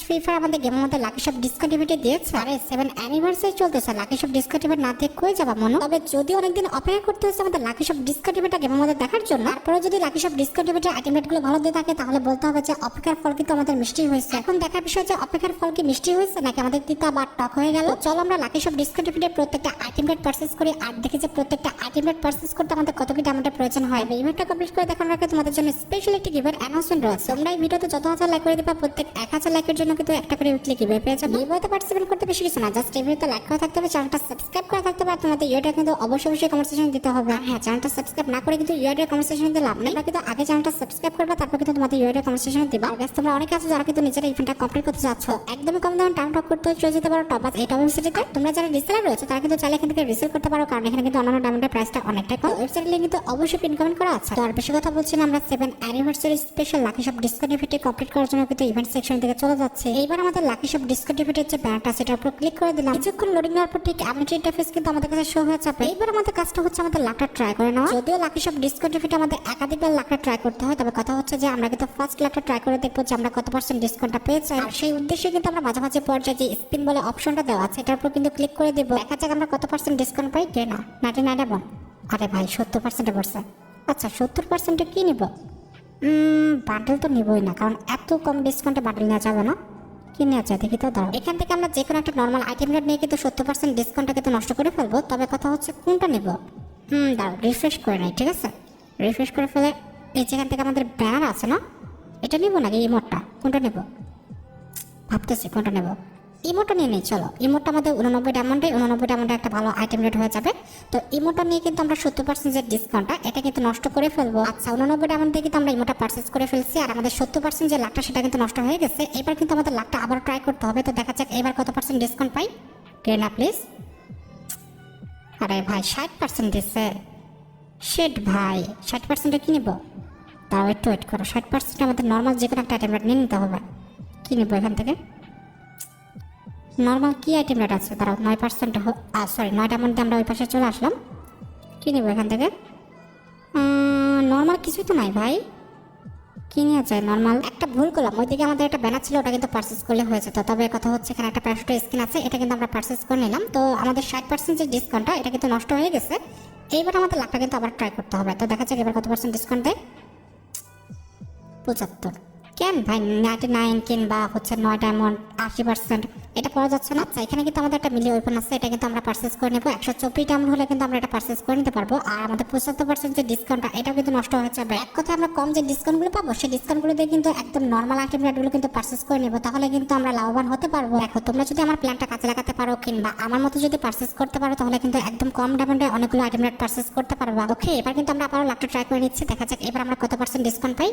Free fire আমাদের গেমের মধ্যে লাকি শপ ডিসকন্টিনিউটি দিয়েছে। আরে 7 অ্যানিভার্সারি চলতেছে, লাকি শপ ডিসকন্টিনিউটি না দেখে কই যাবা মনো? তবে যদি অনেকদিন অপেক্ষা করতে হচ্ছে আমাদের লাকি শপ ডিসকন্টিনিউটি গেমের মধ্যে দেখার জন্য, তারপরে যদি লাকি শপ ডিসকন্টিনিউটি আইটেমরেট গুলো ভালো দিয়ে থাকে তাহলে বলতে হবে যে অপেক্ষার ফল কিন্তু আমাদের মিষ্টি হয়েছে। এখন দেখার বিষয় যে অপেক্ষার ফল কি মিষ্টি হয়েছে নাকি আমাদের তিতা বা টক হয়ে গেল। চলো আমরা লাকি শপ ডিসকন্টিনিউটির প্রত্যেকটা আইটেমরেট পারচেজ করি আর দেখি যে প্রত্যেকটা আইটেমরেট পারচেজ করতে আমাদের কত কি আমাদের প্রয়োজন হয়। এই ইভেন্টটা কমপ্লিট করে দেখানোর আগে তোমাদের জন্য স্পেশাল একটি গিভের অ্যানাউন্সমেন্ট রয়েছে। তোমরা এই ভিডিওতে যত হাজার লাইক করে দিবা প্রত্যেক 1000 লাইকের জন্য কিন্তু একটা করে উইকলি গিভে পেয়ে যাবে। গিভেতে পার্টিসিপেট করতে বেশি কিছু না, জাস্ট এই ভিডিওতে লাইক করা থাকতে হবে, চ্যানেলটা সাবস্ক্রাইব করা থাকতে হবে আর তোমাদের ইউটা কিন্তু অবশ্যই কমেন্ট সেকশনে দিতে হবে। হ্যাঁ, চ্যানেলটা সাবস্ক্রাইব না করে কিন্তু ইউটা কমেন্ট সেকশনে দিলে লাভ নেই। তোমরা কিন্তু আগে চ্যানেলটা সাবস্ক্রাইব করবে, তারপর কিন্তু তোমাদের ইউটা কমেন্ট সেকশনে দিবা। আর তোমরা অনেক আছে যারা কিন্তু নিজেরা ইভেন্টটা কমপ্লিট করতে যাচ্ছ, একদমই কম দামে টাউন টপ করতে চলে যেতে পারো টপ এই টপ ওয়েবসাইটে। তোমরা যারা রিসেলার রয়েছে তারা কিন্তু চাইলে এখান থেকে রিসেল করতে পারো, কারণ এখানে কিন্তু অন্যান্য ডায়মন্ডের প্রাইসটা অনেকটাই কম। ওয়েবসাইটের লিংক কিন্তু অবশ্যই পিন কমেন্ট করা আছে। তো আর বেশি কথা বলছি না, আমরা 7 anniversary special lucky shop discontinuity complete করার জন্য কিন্তু ইভেন্ট সেকশন থেকে চলে যাচ্ছে। এইবার আমাদের লাকি শপ ডিসকন্টিনিউটির যে ব্যানারটা সেটার উপর ক্লিক করে দিলাম। কিছুক্ষণ লোডিং নেওয়ার পর ঠিক এমন ইন্টারফেস কিন্তু আমাদের কাছে শো হয়ে যাবে। এইবার আমাদের কাজটা হচ্ছে আমাদের লাকটা ট্রাই করে নেওয়া। যদিও লাকি শপ ডিসকন্টিনিউটি আমাদের একাধিকবার লাকটা ট্রাই করতে হয়, তবে কথা হচ্ছে যে আমরা কিন্তু ফার্স্ট লাকটা ট্রাই করে দেখবো যে আমরা কত % ডিসকাউন্টটা পেয়েছি। আর সেই উদ্দেশ্যে কিন্তু আমরা মাঝে মাঝে পর্যায়ে যে স্পিন বলে অপশনটা দেওয়া আছে এটার উপর কিন্তু ক্লিক করে দেবো। দেখা যাক আমরা কত % ডিসকাউন্ট পাই। কে না 99 আরে ভাই 70% পড়ছে। আচ্ছা 70% কি নিব? বান্ডেল তো নিবই না, কারণ এত কম ডিসকাউন্টে বান্ডেল নেওয়া যাবে না। কি নেওয়া যায় দেখি তো, দাঁড়াও। এখান থেকে আমরা যে কোনো একটা নর্মাল আইটেম রেট নিয়ে কিন্তু 70% ডিসকাউন্টটা কিন্তু নষ্ট করে ফেলবো। তবে কথা হচ্ছে কোনটা নিব? দাঁড়াও রিফ্রেশ করে নেই, ঠিক আছে? রিফ্রেশ করে ফেলে এই যেখান থেকে আমাদের ব্যানার আছে না, এটা নিব নাকি ইমোটটা? কোনটা নেব ভাবতেছি, কোনটা নেব? ইমোটা নিয়ে নেই, চলো। ইমোটটা আমাদের 89 ডায়মন্ডে একটা ভালো আইটেম রেট হয়ে যাবে। তো ইমোটা নিয়ে কিন্তু আমরা 70% যে ডিসকাউন্টটা এটা কিন্তু নষ্ট করে ফেলবো। আচ্ছা 89 ডায়মন্ড দিয়ে কিন্তু আমরা ইমোটা পারচেজ করে ফেলছি আর আমাদের 70% যে লাখটা সেটা কিন্তু নষ্ট হয়ে গেছে। এবার কিন্তু আমাদের লাখটা আবার ট্রাই করতে হবে। তো দেখা যাক এবার কত % ডিসকাউন্ট পাই। না প্লিজ। আরে ভাই 60% দিচ্ছে। শেট ভাই 60% কি নিব? তাও একটু ওয়েট করো। 60% আমাদের নর্মাল যে কোনো একটা আইটেম রেট নিয়ে নিতে হবে। কি নিব এখান থেকে? নর্মাল কি আইটেম রেট আছে? তারা 9% সরি 9টার মধ্যে আমরা ওই পাশে চলে আসলাম। কি নেবো এখান থেকে? নর্মাল কিছুই তো নাই ভাই। কি নিয়ে যায় নর্মাল? একটা ভুল করলাম, ওইদিকে আমাদের একটা ব্যানার ছিল ওটা কিন্তু পারচেস করলে হয়ে যেত। তবে কথা হচ্ছে এখানে একটা প্যারাশুটের স্কিন আছে, এটা কিন্তু আমরা পারচেস করে নিলাম। তো আমাদের 60% যে ডিসকাউন্টটা এটা কিন্তু নষ্ট হয়ে গেছে। এইবার আমাদের লাখটা কিন্তু আবার ট্রাই করতে হবে। তো দেখা যাক এবার কত % ডিসকাউন্ট দেয়। 75 কেন ভাই? 99 কিংবা হচ্ছে 9 ডায়মন্ড 80% এটা পাওয়া যাচ্ছে না। আচ্ছা এখানে কিন্তু আমাদের একটা মিলি ওয়েপন আছে, এটা কিন্তু আমরা পারচেজ করে নেবো। 124 ডায়মন্ড হলে কিন্তু আমরা এটা পারচেজ করে নিতে পারবো। আর আমাদের 75% যে ডিসকাউন্টটা এটাও কিন্তু নষ্ট হয়ে যাবে। এক কথা আমরা কম যে ডিসকাউন্টগুলো পাবো সেই ডিসকাউন্টগুলো দিয়ে কিন্তু একদম নর্মাল আইটেম রেটগুলো কিন্তু পারচেজ করে নেবো, তাহলে কিন্তু আমরা লাভবান হতে পারবো। দেখো তোমরা যদি আমার প্ল্যানটা কাজে লাগাতে পারো কিংবা আমার মতো যদি পারচেজ করতে পারো তাহলে কিন্তু একদম কম ডায়মন্ডে অনেকগুলো আইটেম রেট পারচেজ করতে পারবো। ওকে এবার কিন্তু আমরা আবারও লাখটা ট্রাই করে নিচ্ছি। দেখা যাক এবার আমরা কত % ডিসকাউন্ট পাই।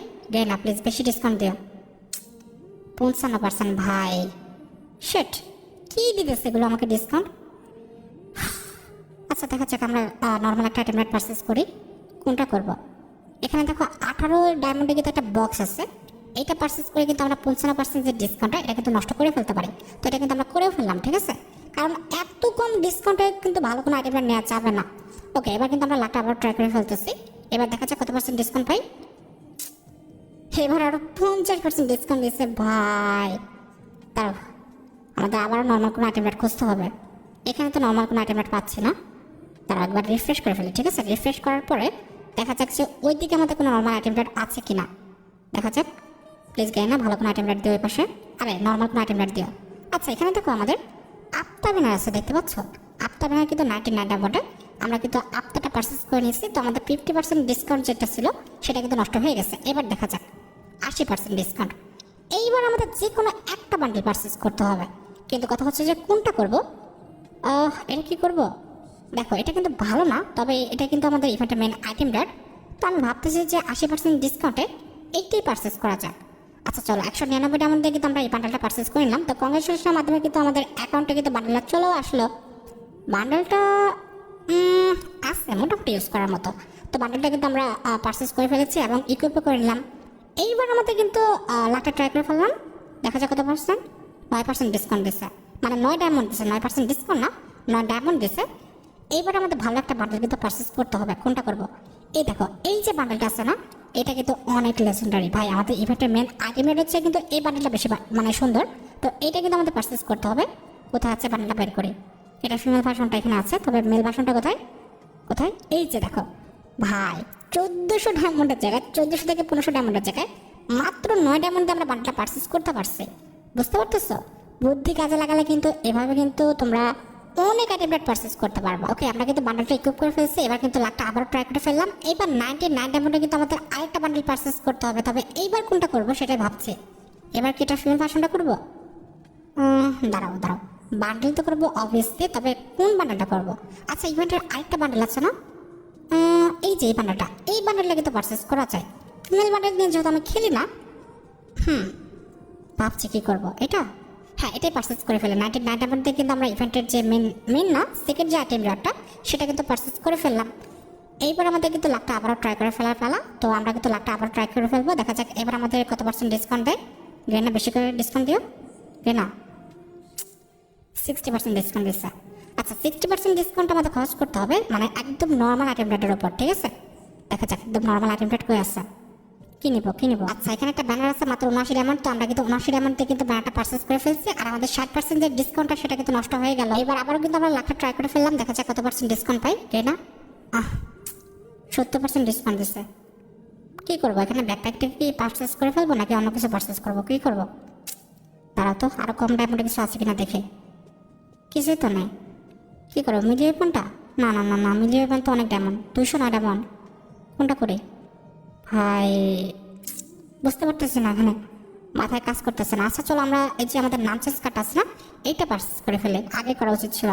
না প্লিজ বেশি ডিসকাউন্ট দিও। 55% ভাই। শেট কি দিতেছে এগুলো আমাকে ডিসকাউন্ট? আচ্ছা দেখা যাক আমরা নর্মাল একটা আইটেম রেট পারচেজ করি। কোনটা করব? এখানে দেখো 18 ডায়মন্ডে কিন্তু একটা বক্স আছে, এইটা পারচেজ করে কিন্তু আমরা 55% যে ডিসকাউন্টটা এটা কিন্তু নষ্ট করে ফেলতে পারি। তো এটা কিন্তু আমরা করেও ফেললাম, ঠিক আছে? কারণ এত কম ডিসকাউন্টে কিন্তু ভালো কোনো আইটেম রেট নেওয়া যাবে না। ওকে এবার কিন্তু আমরা লাখটা আবার ট্রাই করে ফেলতেছি। এবার দেখা যাক কত % ডিসকাউন্ট পাই। এবার আরো 50% ডিসকাউন্ট দিয়েছে ভাই। তার আমাদের আবারও নর্মাল কোনো আইটেম রেট খুঁজতে হবে। এখানে তো নর্মাল কোনো আইটেম রেট পাচ্ছি না। তারা একবার রিফ্রেশ করে ফেলি, ঠিক আছে? রিফ্রেশ করার পরে দেখা যাক যে ওই দিকে আমাদের কোনো নর্মাল আইটেম রেট আছে কিনা। দেখা যাক প্লিজ গাই না ভালো কোনো আইটেম রেট দিও ওই পাশে। আরে নর্মাল কোনো আইটেম রেট দিও। আচ্ছা এখানে দেখো আমাদের আপতা ব্যানার আছে, দেখতে পাচ্ছ? আপতা ব্যানার কিন্তু 99 ডায়মন্ডে আমরা কিন্তু আপতাটা পারচেজ করে নিয়েছি। তো আমাদের 50% ডিসকাউন্ট যেটা ছিল সেটা কিন্তু নষ্ট হয়ে গেছে। এবার দেখা যাক 80% ডিসকাউন্ট। এইবার আমাদের যে কোনো একটা বান্ডেল পারচেজ করতে হবে, কিন্তু কথা হচ্ছে যে কোনটা করব? এটা কি করব? দেখো এটা কিন্তু ভালো না, তবে এটা কিন্তু আমাদের ইভেন্টের মেন আইটেম রেট। তো আমি ভাবতেছি যে 80% ডিসকাউন্টে এইটাই পারচেজ করা যাক। আচ্ছা চলো 199 ডায়মন্ড দিয়ে কিন্তু আমরা এই বান্ডেলটা পারচেজ করে নিলাম। তো কংগ্রেচুলেশনের মাধ্যমে কিন্তু আমাদের অ্যাকাউন্টে কিন্তু বান্ডেলটা চলেও আসলো। বান্ডেলটা আছে মোটামুটি ইউজ করার মতো। তো বান্ডেলটা কিন্তু আমরা পারচেজ করে ফেলেছি এবং ইকুইপও করে নিলাম। এইবার আমাদের কিন্তু লাখটা ট্রাই করে ফেললাম। দেখা যাক কত %। 9% ডিসকাউন্ট দিচ্ছে, মানে 9 ডায়মন্ড দিচ্ছে, 9% ডিসকাউন্ট না 9 ডায়মন্ড দিচ্ছে। এইবার আমাদের ভালো একটা বান্ডেল কিন্তু পারচেজ করতে হবে। কোনটা করব? এই দেখো এই যে বান্ডেলটা আছে না, এটা কিন্তু অনেক লেজেন্ডারি ভাই। আমাদের ইভেন্টের মেন আইটেমের হচ্ছে কিন্তু এই বান্ডেলটা বেশি মানে সুন্দর। তো এইটা কিন্তু আমাদের পারচেস করতে হবে। কোথায় আছে বান্ডেলটা বের করে, এটা ফিমেল ভার্সনটা এখানে আছে, তবে মেল ভার্সনটা কোথায় কোথায় এই যে দেখো ভাই, 1400 ডায়মন্ডের জায়গায় 1400 থেকে 1500 ডায়মন্ডের জায়গায় মাত্র 9 ডায়মন্ডে আমরা বান্ডেলটা পারচেস করতে পারছি। বুঝতে পারতেছো? বুদ্ধি কাজে লাগালে কিন্তু এভাবে কিন্তু তোমরা অনেক আইটেম পারচেস করতে পারবা। ওকে, আমরা কিন্তু বান্ডেলটা ইকুইপ করে ফেলছি। এবার কিন্তু লাখটা আবার ট্রাই করে ফেললাম। এবার 99 ডায়মন্ডে কিন্তু আমাদের আরেকটা বান্ডেল পারচেস করতে হবে। তবে এইবার কোনটা করবো সেটাই ভাবছি। এবার কি এটা ফিমেল ভার্সনটা করবো? দাঁড়াও দাঁড়াও, বান্ডেল তো করবো অবভিয়াসলি, তবে কোন বান্ডেলটা করবো? আচ্ছা, ইভেন্টের আরেকটা বান্ডেল আছে না, এই যে এই বান্ডেলটা, এই বান্ডেলটা কিন্তু পারচেস করা যায়। ফিমেল বান্ডেল নিয়ে যেহেতু আমি খেলি না, ভাবছি কি করবো এটা। হ্যাঁ, এটাই পারচেস করে ফেলে। 99 ডায়মন্ড দিয়ে কিন্তু আমরা ইভেন্টের যে মেন না সেকেন্ড যে আইটেম রেটটা সেটা কিন্তু পারচেস করে ফেললাম। এইবার আমাদের কিন্তু লাখটা আবারও ট্রাই করে ফেলা। তো আমরা কিন্তু লাখটা আবার ট্রাই করে ফেলবো। দেখা যাক এবার আমাদের কত পার্সেন্ট ডিসকাউন্ট দেয়। রেনা বেশি করে ডিসকাউন্ট দিও। রেনা 60% ডিসকাউন্ট দিচ্ছে। আচ্ছা, 60% ডিসকাউন্ট আমাদের খরচ করতে হবে, মানে একদম নর্মাল আইটেম রেটের উপর। ঠিক আছে, দেখা যাক একদম নর্মাল আইটেম রেট করে আসছে। কি নিবো? আচ্ছা, এখানে একটা ব্যানার আছে মাত্র 79 ডায়মন্ড। তো আমরা কিন্তু 79 ডায়মন্ড দিয়ে কিন্তু ব্যানারটা পারচেস করে ফেলছি। আর আমাদের 60% যে ডিসকাউন্টটা সেটা কিন্তু নষ্ট হয়ে গেল। এবার আবারও কিন্তু আমরা লাখটা ট্রাই করে ফেললাম। দেখা যাক কত পার্সেন্ট ডিসকাউন্ট পাই। রেনা 70% ডিসকাউন্ট দিচ্ছে। কি করবো এখানে? ব্যাকপ্যাকটা কি পারচেস করে ফেলবো নাকি অন্য কিছু পারচেস করবো? কি করবো? তারা তো আরো কম ডায়মন্ডে কিছু আছে কিনা দেখে। কিছুই তো নেই। কি করবো? মিলিয়ে ওয়েপনটা? না, মিলিয়ে ওয়েপন তো অনেক ডায়মন্ড, 209 ডায়মন্ড। কোনটা করে ভাই? বুঝতে পারতেছি না, এখানে মাথায় কাজ করতেছে না। আচ্ছা চলো, আমরা এই যে আমাদের নাম চেঞ্জ কার্ড আছে না, এইটা পারচেস করে ফেলে। আগে করা উচিত ছিল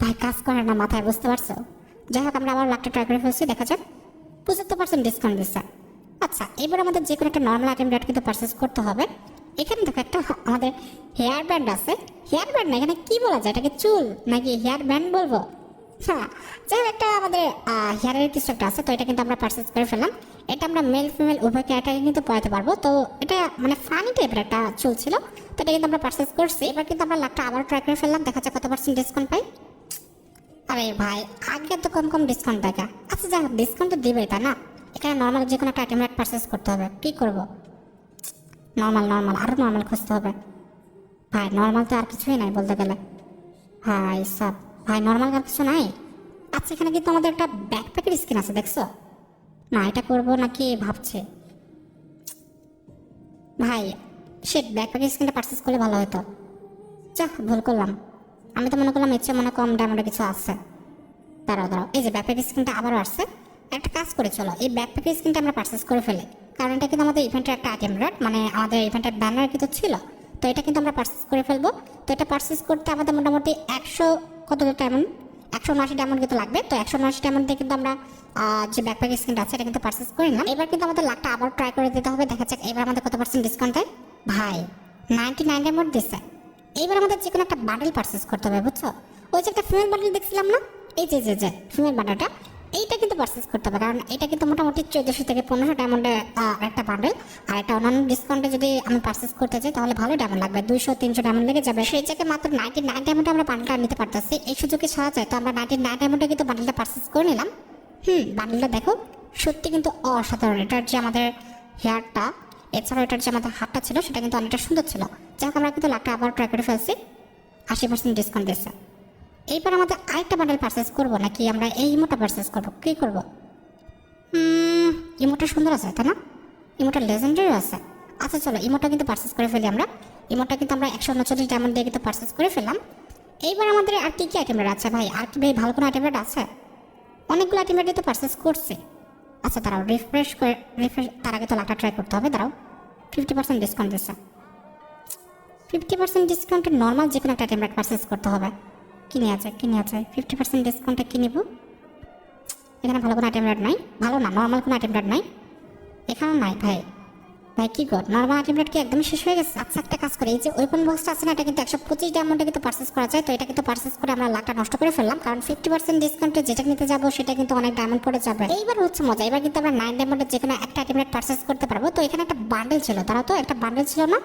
ভাই, কাজ করে না মাথায়, বুঝতে পারছো? যাই হোক, আমরা আবার লাখটা ট্রাই করে ফেলছি। দেখা যাক 75% ডিসকাউন্ট দিচ্ছে। আচ্ছা, এবার আমাদের যে কোনো একটা নর্মাল আইটেম রেট কিন্তু পারচেস করতে হবে। এখানে দেখো একটা আমাদের হেয়ার ব্যান্ড আছে। হেয়ার ব্যান্ড না, এখানে কি বলা যায়, এটাকে চুল নাকি হেয়ার ব্যান্ড বলবো? হ্যাঁ, যাই হোক, একটা আমাদের হেয়ারের কিছু একটা আছে। তো এটা কিন্তু আমরা পারচেস করে ফেললাম। এটা আমরা মেল ফিমেল উভয় ক্যারেক্টারকে কিন্তু পড়াতে পারবো। তো এটা মানে ফানি টাইপের একটা চুল ছিল। তো এটা কিন্তু আমরা পারচেস করছি। এবার কিন্তু আমরা লাখটা আবার ট্রাই করে ফেললাম। দেখা যাক কত পার্সেন্ট ডিসকাউন্ট পাই। আরে ভাই, আগে তো কম ডিসকাউন্ট দেখা। আচ্ছা যাই হোক, ডিসকাউন্ট তো দিবেই, তাই না? এখানে নর্মাল যে কোনো একটা আইটেম রেট পারচেস করতে হবে। কি করবো? নর্মাল আরো নর্মাল খুঁজতে হবে। ভাই নর্মাল তো আর কিছুই নাই বলতে গেলে। ভাই সব ভাই, নর্মাল আর কিছু নাই। আচ্ছা, এখানে কিন্তু আমাদের একটা ব্যাকপ্যাকের স্কিন আছে, দেখছো? না, এটা করবো নাকি ভাবছে ভাই। সে ব্যাকপ্যাকের স্কিনটা পারচেস করলে ভালো হতো। যাক, ভুল করলাম। আমি তো মনে করলাম এর চেয়ে মনে কম ডায়মন্ডে কিছু আছে। দাঁড়াও, এই যে ব্যাকপ্যাকের স্কিনটা আবারও আসছে। একটা কাজ করে চলো, এই ব্যাকপ্যাকের স্কিনটা আমরা পারচেস করে ফেলি। কারণ এটা কিন্তু আমাদের ইভেন্টের একটা আইটেম রেট, মানে আমাদের ইভেন্টের ব্যানার কিন্তু ছিল। তো এটা কিন্তু আমরা পারচেস করে ফেলবো। তো এটা পারচেস করতে আমাদের মোটামুটি 100 কত ডায়মন্ড, 179 ডায়মন্ড কিন্তু লাগবে। তো 179 ডায়মন্ড দিয়ে কিন্তু আমরা যে ব্যাকপ্যাক স্কিনটা আছে এটা কিন্তু পারচেস করে নিলাম। এবার কিন্তু আমাদের লাখটা আবার ট্রাই করে দিতে হবে। দেখা যাক এবার আমাদের কত পার্সেন্ট ডিসকাউন্ট দেয়। ভাই 99 ডায়মন্ড দিচ্ছে। এইবার আমাদের যে কোনো একটা বান্ডেল পারচেস করতে হবে, বুঝছো? ওই যে একটা ফিমেল বান্ডেল দেখছিলাম না, এই যে ফিমেল বান্ডেলটা, এইটা কিন্তু পারচেস করতে হবে। কারণ এটা কিন্তু মোটামুটি 1400 থেকে 1500 ডায়মন্ডে একটা বান্ডেল। আর একটা অন্যান্য ডিসকাউন্টে যদি আমি পারচেস করতে চাই তাহলে ভালো ডায়মন্ড লাগবে, 200-300 ডায়মন্ড লেগে যাবে। সেই জায়গায় মাত্র 99 ডায়মন্ডে আমরা বান্ডেলটা নিতে পারতেছি। এই সুযোগে ছাড়া যায়। তো আমরা 99 ডায়মন্ডে কিন্তু বান্ডেলটা পারচেস করে নিলাম। বান্ডেলটা দেখো সত্যি কিন্তু অসাধারণ। এটার যে আমাদের হেয়ারটা, এছাড়াও এটার যে আমাদের হাতটা ছিল সেটা কিন্তু অনেকটা সুন্দর ছিল। যাই হোক, আমরা কিন্তু লাখটা আবার ট্রাই করে ফেলছি। 80% ডিসকাউন্ট দিচ্ছে। এইবার আমাদের আরেকটা বান্ডেল পারচেস করবো নাকি আমরা এই ইমোটা পারচেস করবো? কী করবো? ইমোটা সুন্দর আছে, তাই না? ইমোটা লেজেন্ডারি আছে। আচ্ছা চলো, ইমোটা কিন্তু পারচেস করে ফেলি আমরা। ইমোটা কিন্তু আমরা 139 ডায়মন্ড দিয়ে কিন্তু পারচেস করে ফেললাম। এইবার আমাদের আর কি আইটেম রেট আছে ভাই? আর কি ভাই ভালো কোনো আইটেম রেট আছে? অনেকগুলো আইটেম রেটে তো পারচেস করছি। আচ্ছা দাঁড়াও, রিফ্রেশ তার আগে তো লাখটা ট্রাই করতে হবে। দাঁড়াও, 50% ডিসকাউন্ট দিচ্ছে। 50% ডিসকাউন্টে নর্মাল যে কোনো একটা আইটেম রেট পারচেস করতে হবে। কিনে আছে 50% ডিসকাউন্টে কিনিব। এখানে ভালো কোনো আইটেম রেট নাই, ভালো না, নর্মাল কোনো আইটেম রেট নাই এখানে নাই। ভাই কি কর, নর্মাল আইটেম রেট কি একদমই শেষ হয়ে গেছে? আচ্ছা একটা কাজ করে, এই যে ওয়েপন বক্সটা আছে না, এটা কিন্তু 125 ডায়মন্ডে কিন্তু পারচেস করা যায়। তো এটা কিন্তু পারচেস করে আমরা লাখটা নষ্ট করে ফেললাম। কারণ 50% ডিসকাউন্টে যেটা নিতে যাবো সেটা কিন্তু অনেক ডায়মন্ড পড়ে যাবে। এইবার হচ্ছে মজা, এবার কিন্তু আমরা 9 ডায়মন্ডে যে কোনো একটা আইটেম রেট পারচেস করতে পারবো। তো এখানে একটা বান্ডেল ছিল, তারা তো একটা বান্ডেল ছিল না,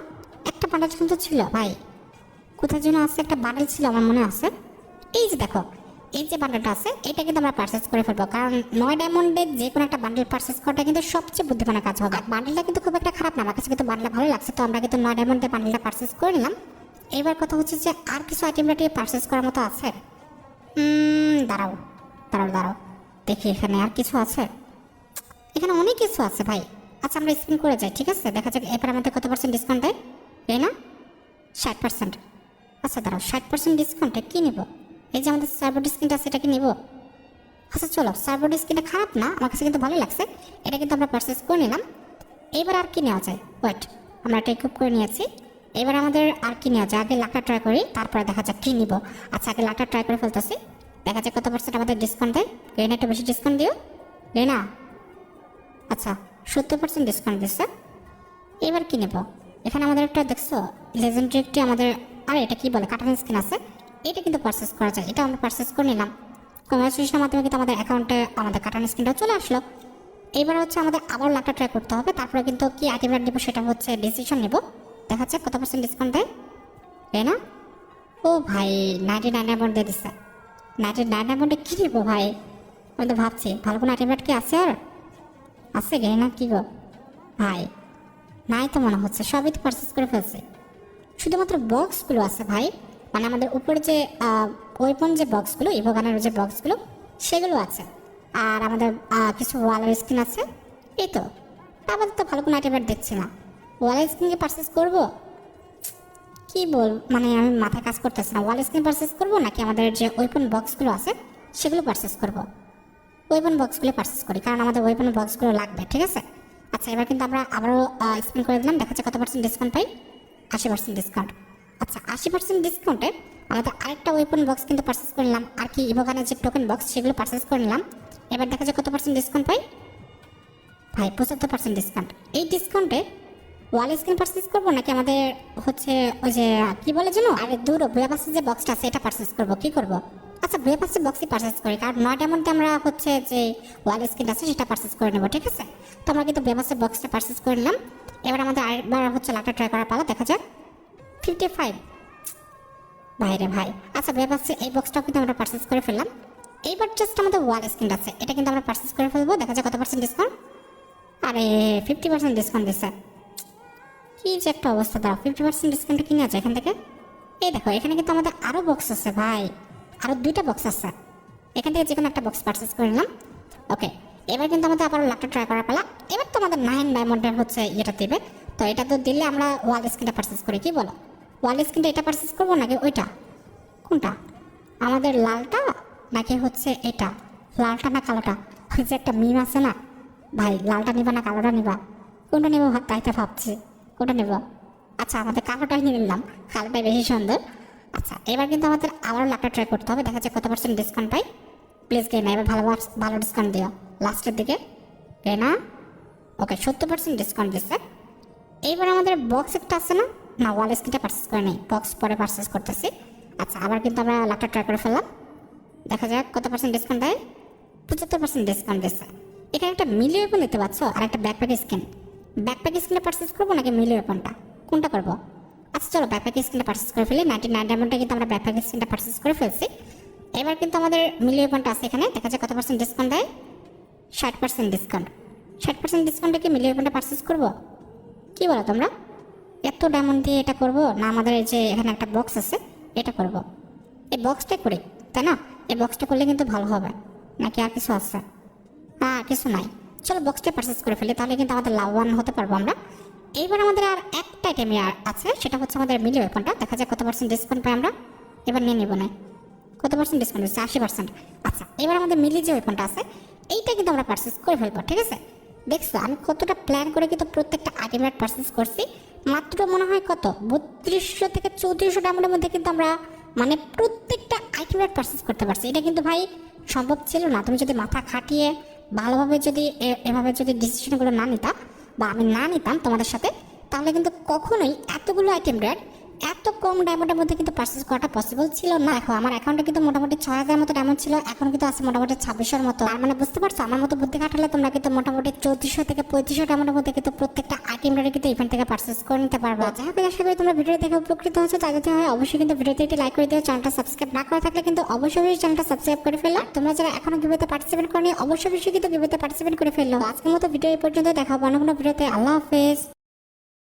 একটা বান্ডেল কিন্তু ছিল ভাই, কোথায় যেন আছে, একটা বান্ডেল ছিল আমার মনে আছে। এই যে দেখো, এই যে বান্ডেলটা আছে এটা কিন্তু আমরা পারচেস করে ফেলবো। কারণ 9 ডায়মন্ডে যে কোনো একটা বান্ডেল পারচেস করাটা কিন্তু সবচেয়ে বুদ্ধিমানের কাজ হবে। বান্ডেলটা কিন্তু খুব একটা খারাপ না, আমার কাছে কিন্তু বান্ডেলটা ভালো লাগছে। তো আমরা কিন্তু 9 ডায়মন্ডে বান্ডেলটা পারচেস করে নিলাম। এবার কথা হচ্ছে যে আর কিছু আইটেম পারচেস করার মতো আছে। দাঁড়াও দাঁড়াও দাঁড়াও, দেখি এখানে আর কিছু আছে। এখানে অনেক কিছু আছে ভাই। আচ্ছা আমরা স্পিন করে যাই, ঠিক আছে? দেখা যাক এবার আমাদের কত পার্সেন্ট ডিসকাউন্ট দেয়। তাই না? 60%। আচ্ছা দাঁড়াও, 60% ডিসকাউন্টে কী নিব? এই যে আমাদের সার্ভো ডিসকাউন্ট আছে, এটা কি নিব? আচ্ছা চলো, সার্ভো ডিসকাউন্টটা খারাপ না, আমার কাছে কিন্তু ভালো লাগছে। এটা কিন্তু আমরা পারচেস করে নিলাম। এবার আর কি নেওয়া যায়? ওয়েট, আমরা এটা ইকুইপ করে নিয়েছি। এবার আমাদের আর কি নেওয়া যায়? আগে লাখটা ট্রাই করি, তারপরে দেখা যাক কী নিব। আচ্ছা আগে লাখটা ট্রাই করে ফেলতেছি, দেখা যাক কত পার্সেন্ট আমাদের ডিসকাউন্ট দেয়। রেনা একটু বেশি ডিসকাউন্ট দিও রেনা। আচ্ছা 70% ডিসকাউন্ট দিচ্ছে। এবার কি নেব? এখানে আমাদের একটা দেখছো লেজেন্ডারি একটি আমাদের, আরে এটা কি বলে, কাটানো স্কিন আছে। এটা কিন্তু পারচেস করা যায়, এটা আমরা পারচেস করে নিলাম। কংগ্রেচুলেশনের মাধ্যমে কিন্তু আমাদের অ্যাকাউন্টে আমাদের কাটানো স্কিনটাও চলে আসলো। এবার হচ্ছে আমাদের আবার লাখটা ট্রাই করতে হবে, তারপরে কিন্তু কি আইটেম নেবো সেটা হচ্ছে ডিসিশন নেব। দেখা যাচ্ছে কত পার্সেন্ট ডিসকাউন্ট দেয়। তাই না? ও ভাই 99 অ্যামাউন্ট দিয়ে দিচ্ছে। 99 অ্যামাউন্টে কী নেবো ভাই? আমি তো ভাবছি ভালো কোনো আইটেম কি আছে, আর আছে গে না কি গো ভাই? নাই তো মনে হচ্ছে, সবই তো পারচেস করে ফেলছে। শুধুমাত্র বক্সগুলো আছে ভাই, মানে আমাদের উপরে যে ওয়েপন যে বক্সগুলো, ইভোগানের যে বক্সগুলো সেগুলো আছে। আর আমাদের কিছু ওয়ালের স্কিন আছে, এই তো। আমাদের তো ভালো কোনো আইটেম দেখছি না। ওয়ালের স্কিনকে পারচেস করবো কি বল, মানে আমি মাথায় কাজ করতেছি না। ওয়াল স্ক্রিন পারচেস করবো নাকি আমাদের যে ওয়েপন বক্সগুলো আছে সেগুলো পারচেস করবো? ওয়েপন বক্সগুলো পারচেস করি, কারণ আমাদের ওয়েপন বক্সগুলো লাগবে, ঠিক আছে? আচ্ছা এবার কিন্তু আমরা আবারও স্পিন করে দিলাম, দেখা যাচ্ছে কত পার্সেন্ট ডিসকাউন্ট পাই। 80% ডিসকাউন্ট। আচ্ছা 80% ডিসকাউন্টে আমাদের আরেকটা ওয়েপন বক্স কিন্তু পারচেস করে নিলাম, আর কি ইভোগানের যে টোকেন বক্স সেগুলো পারচেস করে নিলাম। এবার দেখা যায় কত পার্সেন্ট ডিসকাউন্ট পাই ভাই। 75% ডিসকাউন্ট। এই ডিসকাউন্টে ওয়াল স্ক্রিন পারচেস করবো নাকি আমাদের হচ্ছে ওই যে কি বলে যেন, আরে দূর ব্রেপাসের যে বক্সটা আছে এটা পারচেস করবো? কি করবো? আচ্ছা ব্রেপাসের বক্সই পারচেস করি, কারণ 9টার মধ্যে আমরা হচ্ছে যে ওয়াল স্ক্রিন আছে সেটা পারচেস করে নেবো, ঠিক আছে? তো আমরা কিন্তু ব্রেপাসের বক্সটা পারচেস করে নিলাম। এবার আমাদের আরেকবার হচ্ছে লাখটা ট্রাই করার পালা, দেখা যাক। 55 ভাই রে ভাই। আচ্ছা ব্রেপাসের এই বক্সটাও কিন্তু আমরা পারচেস করে ফেললাম। এইবার জাস্ট আমাদের ওয়াল স্ক্রিন আছে, এটা কিন্তু আমরা পারচেস করে ফেলবো। দেখা যাক কত পার্সেন্ট ডিসকাউন্ট। আরে 50% ডিসকাউন্ট দিচ্ছে। কি যে একটা অবস্থা, দাও 50% ডিসকাউন্টে কিনে আছে এখান থেকে। এই দেখো এখানে কিন্তু আমাদের আরও বক্স আছে ভাই, আরও 2টা বক্স আছে। এখান থেকে যে কোনো একটা বক্স পারচেস করে নিলাম। ওকে এবার কিন্তু আমাদের আবার লাখটা ট্রাই করার পালা। এবার তো আমাদের 9 ডায়মন্ডের হচ্ছে এটা দেবে, তো এটা তো দিলে আমরা ওয়াল স্ক্রিনটা পারচেস করি। কি বলো, ওয়াল স্ক্রিনটা এটা পারচেস করবো নাকি ওইটা? কোনটা আমাদের, লালটা নাকি হচ্ছে এটা? লালটা না কালোটা? ওই যে একটা মিম আছে না ভাই, লালটা নিবা না কালোটা নিবা? কোনটা নেবো তাইতে ভাবছি, কোনটা নেব? আচ্ছা আমাদের কালোটাই নিয়ে নিলাম, কালোটাই বেশি সুন্দর। আচ্ছা এবার কিন্তু আমাদের আবারও লাখটা ট্রাই করতে হবে, দেখা যাক কত পার্সেন্ট ডিসকাউন্ট পাই। প্লিজ গেনা এবার ভালো ভালো ডিসকাউন্ট দিও লাস্টের দিকে, গেনা। ওকে 70% ডিসকাউন্ট দিচ্ছে। এইবার আমাদের বক্স একটা আছে না, না ওয়াল স্ক্রিনটা পারচেস করে নেই, বক্স পরে পারচেস করতেছি। আচ্ছা আবার কিন্তু আমরা লাখটা ট্রাই করে ফেললাম, দেখা যাক কত পার্সেন্ট ডিসকাউন্ট দেয়। 75% ডিসকাউন্ট দিচ্ছে। এখানে একটা মিলি ওয়েপন দিতে পারছো আর একটা ব্যাকপ্যাক স্কিন। ব্যাকপ্যাক স্কিনটা পারচেস করবো নাকি মিলি ওয়েপনটা, কোনটা করবো? আচ্ছা চলো ব্যাকপ্যাক স্কিনটা পারচেস করে ফেলি। 99 ডায়মন্ডে কিন্তু আমরা ব্যাকপ্যাক স্কিনটা পারচেস করে ফেলছি। এবার কিন্তু আমাদের মিলি ওয়েপনটা আছে এখানে, দেখা যাক কত পার্সেন্ট ডিসকাউন্ট দেয়। 60% ডিসকাউন্ট। 60% ডিসকাউন্টে কি মিলি ওয়েপনটা পারচেস করবো? কি বলো তোমরা? এত ডায়মন্ড দিয়ে এটা করবো না, আমাদের এই যে এখানে একটা বক্স আছে এটা করবো? এই বক্সটাই করি তাই না? এই বক্সটা করলে কিন্তু ভালো হবে, নাকি আর কিছু আছে? না কিছু নাই, চলো বক্সটা পারচেস করে ফেলি, তাহলে কিন্তু আমাদের লাভবান হতে পারবো আমরা। এইবার আমাদের আর একটা আইটেম আছে, সেটা হচ্ছে আমাদের মিলি ওয়েপনটা। দেখা যাক কত পার্সেন্ট ডিসকাউন্ট পাই আমরা। এবার নিয়ে নেবো না, কত পার্সেন্ট ডিসকাউন্ট দিচ্ছে? 80%। আচ্ছা এবার আমাদের মিলি যে ওয়েপনটা আছে এইটা কিন্তু আমরা পারচেস করে ফেলবো, ঠিক আছে? দেখছো আমি কতটা প্ল্যান করে কিন্তু প্রত্যেকটা আইটেম পারচেস করছি। মাত্র মনে হয় কত 3200 থেকে 3400 ডায়মন্ডের মধ্যে কিন্তু আমরা মানে প্রত্যেকটা আইটেম পারচেস করতে পারছি। এটা কিন্তু ভাই সম্ভব ছিল না, তুমি যদি মাথা খাটিয়ে ভালোভাবে যদি এভাবে যদি ডিসিশনগুলো না নিতা, বা আমি না নিতাম তোমাদের সাথে, তাহলে কিন্তু কখনোই এতগুলো আইটেম রেট এত কম ডায়মন্ডের মধ্যে কিন্তু পারচেস করাটা পসিবল ছিল না। দেখো আমার অ্যাকাউন্টে কিন্তু মোটামুটি 6000 মতো ডায়মন্ড ছিল, এখন কিন্তু আছে মোটামুটি 2600-এর মতো। আর মানে বুঝতে পারছো আমার মতো বুদ্ধি খাটালে তোমরা কিন্তু মোটামুটি 3400 থেকে 3500 ডায়মন্ডের মধ্যে কিন্তু প্রত্যেকটা আইটেম রেট কিন্তু ইভেন্ট থেকে পারচেস করে নিতে পারবে। যাই হোক আশা করি তোমরা ভিডিও দেখে উপকৃত হচ্ছে, তাই যদি হয় অবশ্যই কিন্তু ভিডিওতে একটি লাইক করে দিও। চ্যানেলটা সাবস্ক্রাইব না করা থাকলে কিন্তু অবশ্যই চ্যানেলটা সাবস্ক্রাইব করে ফেলো। তোমরা যারা এখনো গিভওয়েতে পার্টিসিপেট করনি অবশ্যই কিন্তু গিভওয়েতে পার্টিসিপেট করে ফেলো। আজকের মতো ভিডিও এই পর্যন্ত, দেখা হবে অন্য কোনো ভিডিওতে। আল্লাহ হাফেজ।